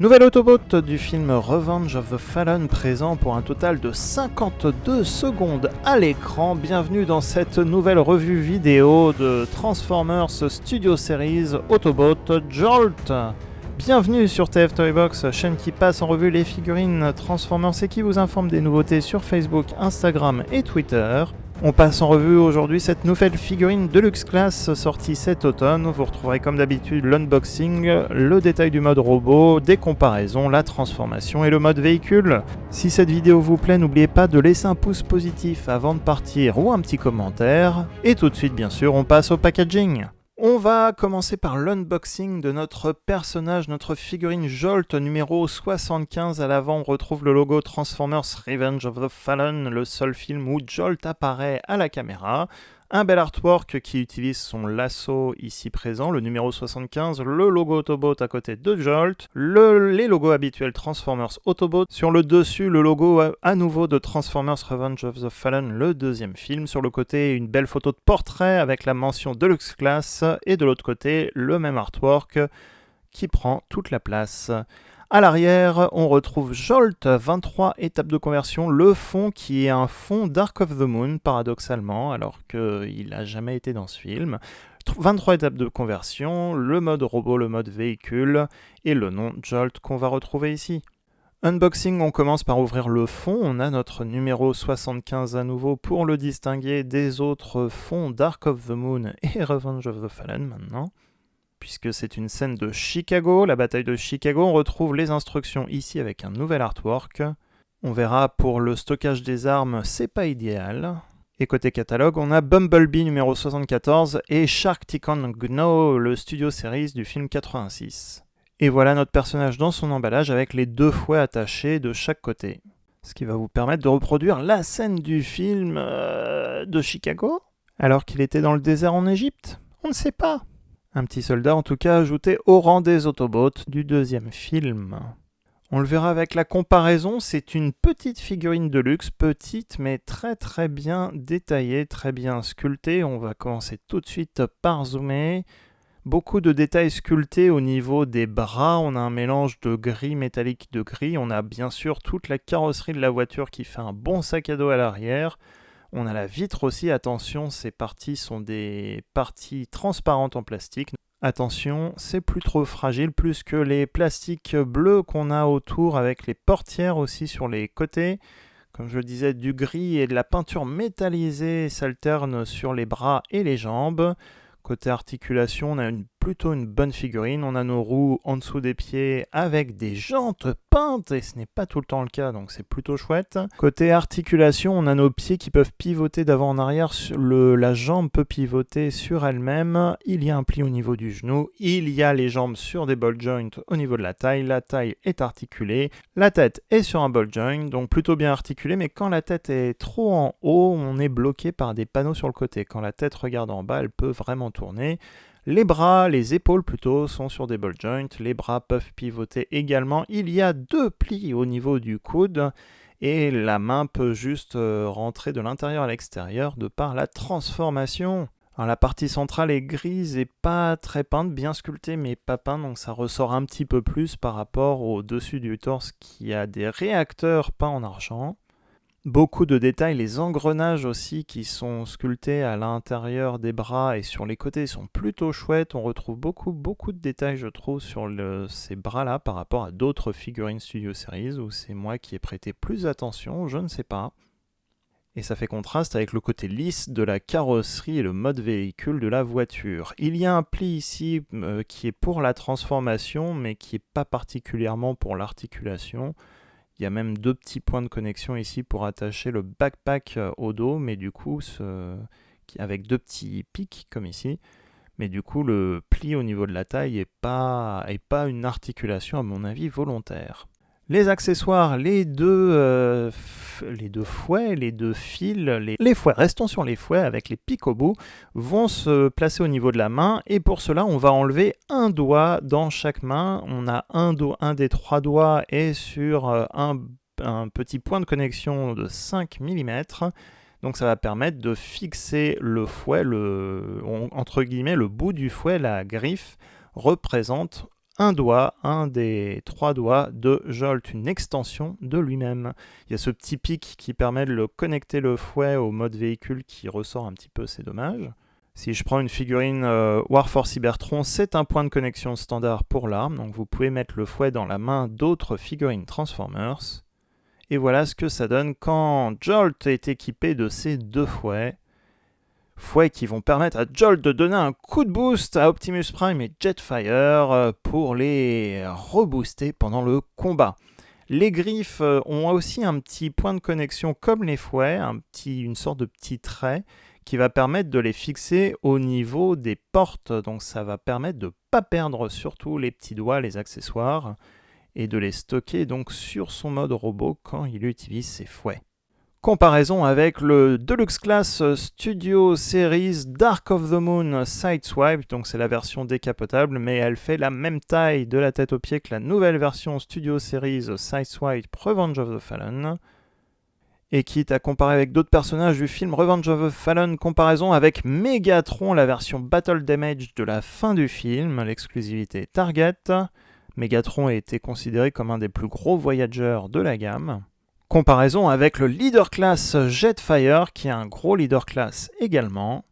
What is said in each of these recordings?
Nouvel Autobot du film Revenge of the Fallen présent pour un total de 52 secondes à l'écran. Bienvenue dans cette nouvelle revue vidéo de Transformers Studio Series Autobot Jolt. Bienvenue sur TF Toybox, chaîne qui passe en revue les figurines Transformers et qui vous informe des nouveautés sur Facebook, Instagram et Twitter. On passe en revue aujourd'hui cette nouvelle figurine Deluxe Class sortie cet automne. Vous retrouverez comme d'habitude l'unboxing, le détail du mode robot, des comparaisons, la transformation et le mode véhicule. Si cette vidéo vous plaît, n'oubliez pas de laisser un pouce positif avant de partir ou un petit commentaire. Et tout de suite, bien sûr, on passe au packaging. On va commencer par l'unboxing de notre personnage, notre figurine Jolt numéro 75. À l'avant, on retrouve le logo Transformers Revenge of the Fallen, le seul film où Jolt apparaît à la caméra. Un bel artwork qui utilise son lasso ici présent, le numéro 75, le logo Autobot à côté de Jolt, les logos habituels Transformers Autobot. Sur le dessus, le logo à nouveau de Transformers Revenge of the Fallen, le deuxième film. Sur le côté, une belle photo de portrait avec la mention Deluxe Class. Et de l'autre côté, le même artwork qui prend toute la place. À l'arrière, on retrouve Jolt, 23 étapes de conversion, le fond qui est un fond Dark of the Moon, paradoxalement, alors qu'il n'a jamais été dans ce film. 23 étapes de conversion, le mode robot, le mode véhicule, et le nom Jolt qu'on va retrouver ici. Unboxing, on commence par ouvrir le fond, on a notre numéro 75 à nouveau pour le distinguer des autres fonds Dark of the Moon et Revenge of the Fallen maintenant. Puisque c'est une scène de Chicago, la bataille de Chicago, on retrouve les instructions ici avec un nouvel artwork. On verra pour le stockage des armes, c'est pas idéal. Et côté catalogue, on a Bumblebee numéro 74 et Shark Ticon Gno, le studio series du film 86. Et voilà notre personnage dans son emballage avec les deux fouets attachés de chaque côté. Ce qui va vous permettre de reproduire la scène du film de Chicago, alors qu'il était dans le désert en Égypte. On ne sait pas. Un petit soldat en tout cas ajouté au rang des Autobots du deuxième film. On le verra avec la comparaison, c'est une petite figurine de luxe, petite mais très très bien détaillée, très bien sculptée. On va commencer tout de suite par zoomer. Beaucoup de détails sculptés au niveau des bras, on a un mélange de gris métallique de gris. On a bien sûr toute la carrosserie de la voiture qui fait un bon sac à dos à l'arrière. On a la vitre aussi, attention, ces parties sont des parties transparentes en plastique. Attention, c'est plus trop fragile, plus que les plastiques bleus qu'on a autour avec les portières aussi sur les côtés. Comme je le disais, du gris et de la peinture métallisée s'alternent sur les bras et les jambes. Côté articulation, on a plutôt une bonne figurine. On a nos roues en dessous des pieds avec des jantes peintes et ce n'est pas tout le temps le cas, donc c'est plutôt chouette. Côté articulation, on a nos pieds qui peuvent pivoter d'avant en arrière. La jambe peut pivoter sur elle-même. Il y a un pli au niveau du genou. Il y a les jambes sur des ball joints au niveau de la taille. La taille est articulée. La tête est sur un ball joint, donc plutôt bien articulée. Mais quand la tête est trop en haut, on est bloqué par des panneaux sur le côté. Quand la tête regarde en bas, elle peut vraiment tourner. Les bras, les épaules plutôt, sont sur des ball joints. Les bras peuvent pivoter également. Il y a deux plis au niveau du coude et la main peut juste rentrer de l'intérieur à l'extérieur de par la transformation. Alors, la partie centrale est grise et pas très peinte, bien sculptée mais pas peinte, donc ça ressort un petit peu plus par rapport au dessus du torse qui a des réacteurs peints en argent. Beaucoup de détails, les engrenages aussi qui sont sculptés à l'intérieur des bras et sur les côtés sont plutôt chouettes. On retrouve beaucoup de détails je trouve sur ces bras-là par rapport à d'autres figurines Studio Series où c'est moi qui ai prêté plus attention, je ne sais pas. Et ça fait contraste avec le côté lisse de la carrosserie et le mode véhicule de la voiture. Il y a un pli ici qui est pour la transformation mais qui n'est pas particulièrement pour l'articulation. Il y a même deux petits points de connexion ici pour attacher le backpack au dos, mais du coup, avec deux petits pics comme ici. Mais du coup, le pli au niveau de la taille n'est pas une articulation, à mon avis, volontaire. Les accessoires, les deux fouets, les deux fils, les fouets, restons sur les fouets avec les pics au bout, vont se placer au niveau de la main et pour cela on va enlever un doigt dans chaque main. On a un des trois doigts est sur un petit point de connexion de 5 mm. Donc ça va permettre de fixer le fouet, entre guillemets le bout du fouet, la griffe représente un doigt, un des 3 doigts de Jolt, une extension de lui-même. Il y a ce petit pic qui permet de connecter le fouet au mode véhicule qui ressort un petit peu, c'est dommage. Si je prends une figurine Warforce Cybertron, c'est un point de connexion standard pour l'arme, donc vous pouvez mettre le fouet dans la main d'autres figurines Transformers. Et voilà ce que ça donne quand Jolt est équipé de ces 2 fouets. Fouets qui vont permettre à Jolt de donner un coup de boost à Optimus Prime et Jetfire pour les rebooster pendant le combat. Les griffes ont aussi un petit point de connexion comme les fouets, une sorte de petit trait qui va permettre de les fixer au niveau des portes. Donc ça va permettre de ne pas perdre surtout les petits doigts, les accessoires, et de les stocker donc sur son mode robot quand il utilise ses fouets. Comparaison avec le Deluxe Class Studio Series Dark of the Moon Sideswipe, donc c'est la version décapotable, mais elle fait la même taille de la tête aux pieds que la nouvelle version Studio Series Sideswipe Revenge of the Fallen. Et quitte à comparer avec d'autres personnages du film Revenge of the Fallen, comparaison avec Megatron, la version Battle Damage de la fin du film, l'exclusivité Target. Megatron a été considéré comme un des plus gros voyageurs de la gamme. Comparaison avec le Leader Class Jetfire, qui est un gros Leader Class également.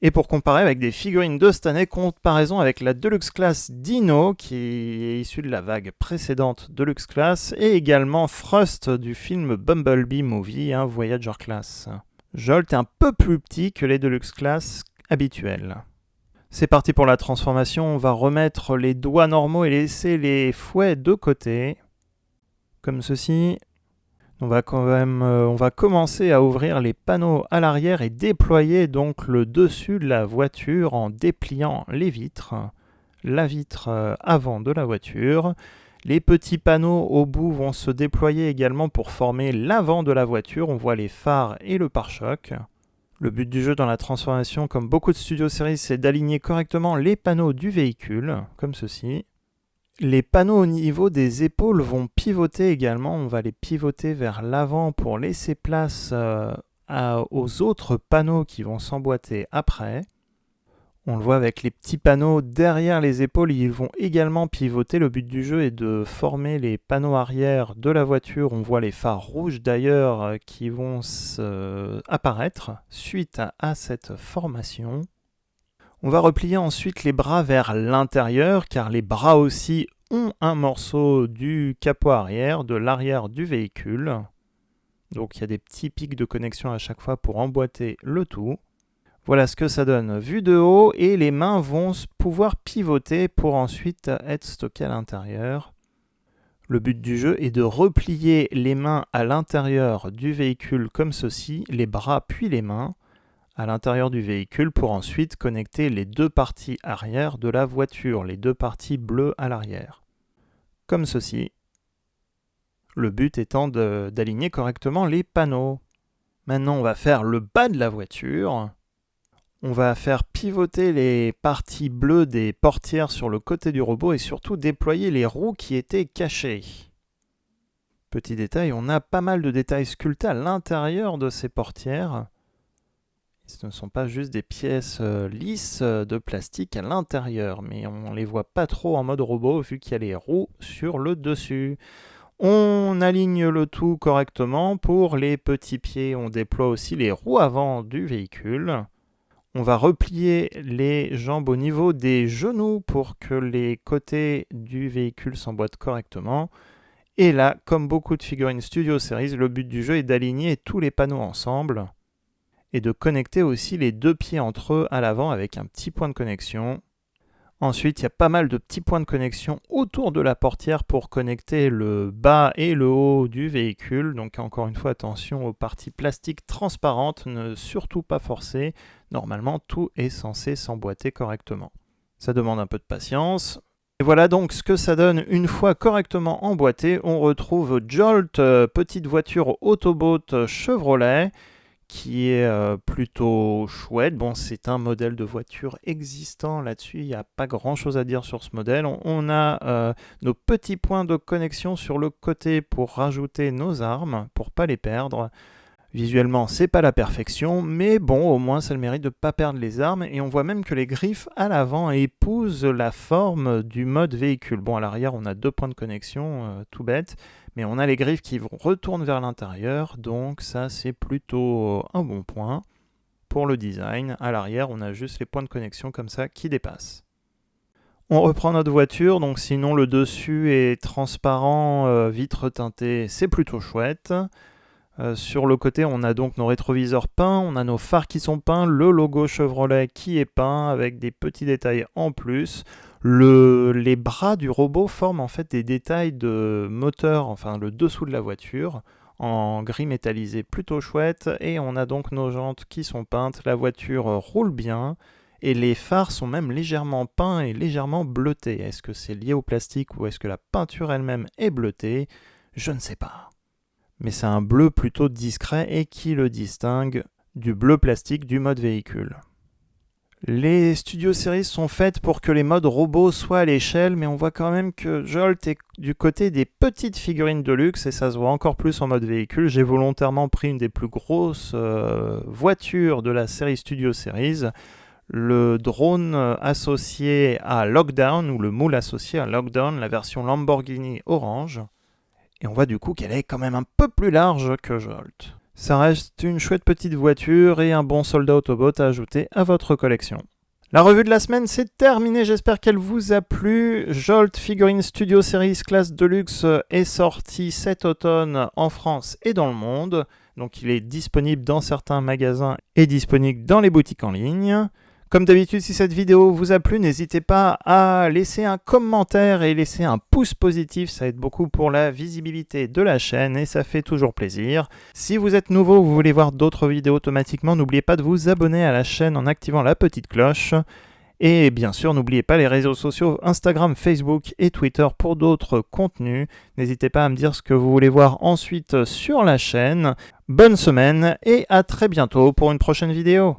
Et pour comparer avec des figurines de cette année, comparaison avec la Deluxe Class Dino, qui est issue de la vague précédente Deluxe Class, et également Thrust du film Bumblebee Movie, un Voyager Class. Jolt est un peu plus petit que les Deluxe Class habituels. C'est parti pour la transformation, on va remettre les doigts normaux et laisser les fouets de côté, comme ceci. On va commencer à ouvrir les panneaux à l'arrière et déployer donc le dessus de la voiture en dépliant les vitres, la vitre avant de la voiture. Les petits panneaux au bout vont se déployer également pour former l'avant de la voiture. On voit les phares et le pare-choc. Le but du jeu dans la transformation, comme beaucoup de Studio Series, c'est d'aligner correctement les panneaux du véhicule, comme ceci. Les panneaux au niveau des épaules vont pivoter également, on va les pivoter vers l'avant pour laisser place aux autres panneaux qui vont s'emboîter après. On le voit avec les petits panneaux derrière les épaules, ils vont également pivoter. Le but du jeu est de former les panneaux arrière de la voiture. On voit les phares rouges d'ailleurs qui vont apparaître suite à cette formation. On va replier ensuite les bras vers l'intérieur, car les bras aussi ont un morceau du capot arrière, de l'arrière du véhicule. Donc il y a des petits pics de connexion à chaque fois pour emboîter le tout. Voilà ce que ça donne vu de haut, et les mains vont pouvoir pivoter pour ensuite être stockées à l'intérieur. Le but du jeu est de replier les mains à l'intérieur du véhicule comme ceci, les bras puis les mains, à l'intérieur du véhicule pour ensuite connecter les 2 parties arrière de la voiture, les 2 parties bleues à l'arrière. Comme ceci. Le but étant d'aligner correctement les panneaux. Maintenant, on va faire le bas de la voiture. On va faire pivoter les parties bleues des portières sur le côté du robot et surtout déployer les roues qui étaient cachées. Petit détail, on a pas mal de détails sculptés à l'intérieur de ces portières. Ce ne sont pas juste des pièces lisses de plastique à l'intérieur, mais on ne les voit pas trop en mode robot vu qu'il y a les roues sur le dessus. On aligne le tout correctement. Pour les petits pieds, on déploie aussi les roues avant du véhicule. On va replier les jambes au niveau des genoux pour que les côtés du véhicule s'emboîtent correctement. Et là, comme beaucoup de figurines Studio Series, le but du jeu est d'aligner tous les panneaux ensemble et de connecter aussi les 2 pieds entre eux à l'avant avec un petit point de connexion. Ensuite, il y a pas mal de petits points de connexion autour de la portière pour connecter le bas et le haut du véhicule. Donc encore une fois, attention aux parties plastiques transparentes, ne surtout pas forcer. Normalement, tout est censé s'emboîter correctement. Ça demande un peu de patience. Et voilà donc ce que ça donne une fois correctement emboîté. On retrouve Jolt, petite voiture Autobot Chevrolet, qui est plutôt chouette. Bon, c'est un modèle de voiture existant là-dessus, il n'y a pas grand-chose à dire sur ce modèle. On a nos petits points de connexion sur le côté pour rajouter nos armes, pour ne pas les perdre. Visuellement, c'est pas la perfection, mais bon, au moins ça a le mérite de ne pas perdre les armes, et on voit même que les griffes à l'avant épousent la forme du mode véhicule. Bon, à l'arrière, on a 2 points de connexion, tout bête, mais on a les griffes qui retournent vers l'intérieur, donc ça c'est plutôt un bon point. Pour le design, à l'arrière, on a juste les points de connexion comme ça qui dépassent. On reprend notre voiture, donc sinon le dessus est transparent, vitre teintée, c'est plutôt chouette. Sur le côté, on a donc nos rétroviseurs peints, on a nos phares qui sont peints, le logo Chevrolet qui est peint avec des petits détails en plus. Les bras du robot forment en fait des détails de moteur, enfin le dessous de la voiture, en gris métallisé plutôt chouette. Et on a donc nos jantes qui sont peintes, la voiture roule bien. Et les phares sont même légèrement peints et légèrement bleutés. Est-ce que c'est lié au plastique ou est-ce que la peinture elle-même est bleutée? Je ne sais pas. Mais c'est un bleu plutôt discret et qui le distingue du bleu plastique du mode véhicule. Les Studio Series sont faites pour que les modes robots soient à l'échelle, mais on voit quand même que Jolt est du côté des petites figurines de luxe et ça se voit encore plus en mode véhicule. J'ai volontairement pris une des plus grosses voitures de la série Studio Series, le drone associé à Lockdown, ou le moule associé à Lockdown, la version Lamborghini orange. Et on voit du coup qu'elle est quand même un peu plus large que Jolt. Ça reste une chouette petite voiture et un bon soldat Autobot à ajouter à votre collection. La revue de la semaine, c'est terminé, j'espère qu'elle vous a plu. Jolt Figurine Studio Series classe Deluxe est sorti cet automne en France et dans le monde. Donc il est disponible dans certains magasins et disponible dans les boutiques en ligne. Comme d'habitude, si cette vidéo vous a plu, n'hésitez pas à laisser un commentaire et laisser un pouce positif. Ça aide beaucoup pour la visibilité de la chaîne et ça fait toujours plaisir. Si vous êtes nouveau, vous voulez voir d'autres vidéos automatiquement, n'oubliez pas de vous abonner à la chaîne en activant la petite cloche. Et bien sûr, n'oubliez pas les réseaux sociaux Instagram, Facebook et Twitter pour d'autres contenus. N'hésitez pas à me dire ce que vous voulez voir ensuite sur la chaîne. Bonne semaine et à très bientôt pour une prochaine vidéo.